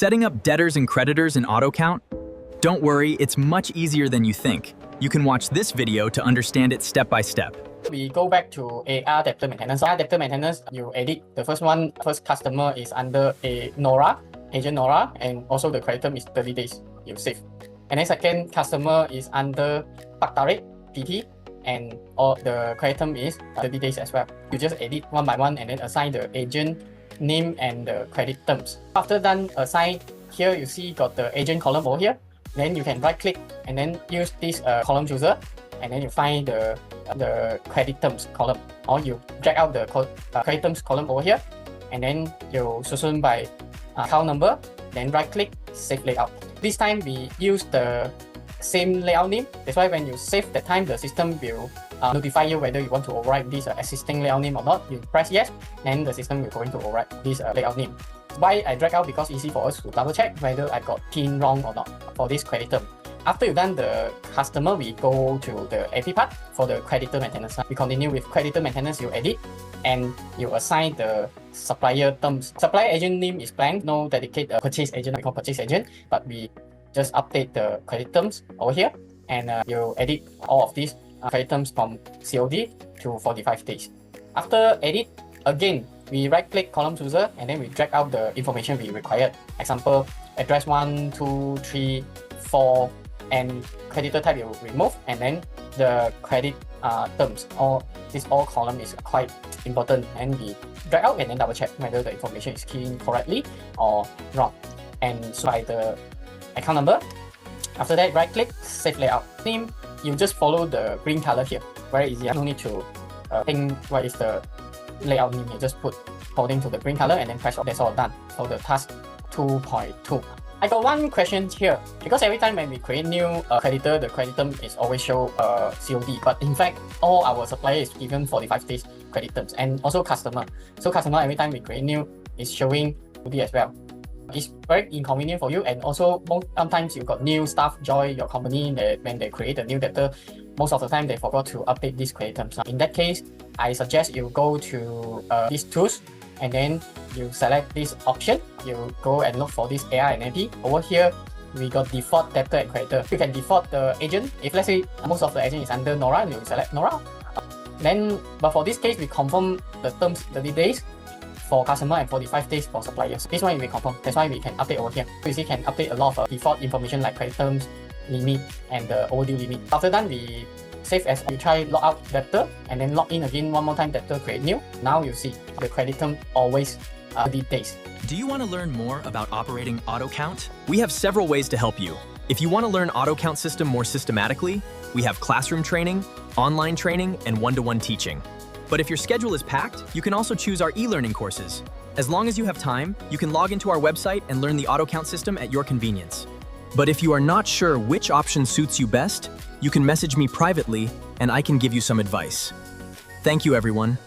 Setting up debtors and creditors in AutoCount? Don't worry, it's much easier than you think. You can watch this video to understand it step by step. We go back to AR debtor maintenance. AR debtor maintenance, you edit the first customer is under a Nora, agent Nora, and also the credit term is 30 days. You save. And then second customer is under Paktarik, PT, and all the credit term is 30 days as well. You just edit one by one and then assign the agent name and the credit terms. After done, assign here you see got the agent column over here. Then you can right click and then use this column chooser, and then you find the credit terms column, or you drag out the credit terms column over here, and then you susun by account number, then right click, save layout. This time we use the same layout name. That's why when you save the time, the system will notify you whether you want to override this existing layout name or not. You press yes, then the system will going to override this layout name. Why I drag out? Because easy for us to double check whether I got PIN wrong or not for this credit term. After you've done the customer, we go to the AP part for the creditor maintenance. We continue with creditor maintenance. You edit and you assign the supplier terms. Supplier agent name is blank, no dedicate purchase agent. We call purchase agent, but we just update the credit terms over here, and you edit all of these credit terms from COD to 45 days. After edit, again, we right click column chooser and then we drag out the information we required. Example, address 1, 2, 3, 4, and creditor type you remove, and then the credit terms. This all column is quite important, and we drag out and then double check whether the information is keyed in correctly or wrong. And so by the account number. After that, right click, save layout. Name, you just follow the green color here. Very easy. No need to think what is the layout name. You just put according to the green color and then press. That's all done for the task 2.2. I got one question here, because every time when we create new creditor, the credit term is always show COD, but in fact all our supplier is given 45 days credit terms, and also customer. So customer, every time we create new is showing COD as well. It's very inconvenient for you, and also sometimes you got new staff join your company that when they create a new debtor, most of the time they forgot to update these credit terms. In that case, I suggest you go to these tools and then you select this option. You go and look for this AR and AP. Over here, we got default debtor and creditor. You can default the agent. If let's say most of the agent is under Nora, you select Nora. But for this case, we confirm the terms 30 days for customer and 45 days for suppliers. This one we confirm. That's why we can update over here. So you see, can update a lot of default information like credit terms, limit, and the overdue limit. After that, we save as. You try log out debtor and then log in again one more time, debtor create new. Now you see the credit term always 30 days. Do you want to learn more about operating AutoCount? We have several ways to help you. If you want to learn AutoCount system more systematically, we have classroom training, online training, and one-to-one teaching. But if your schedule is packed, you can also choose our e-learning courses. As long as you have time, you can log into our website and learn the AutoCount system at your convenience. But if you are not sure which option suits you best, you can message me privately and I can give you some advice. Thank you, everyone.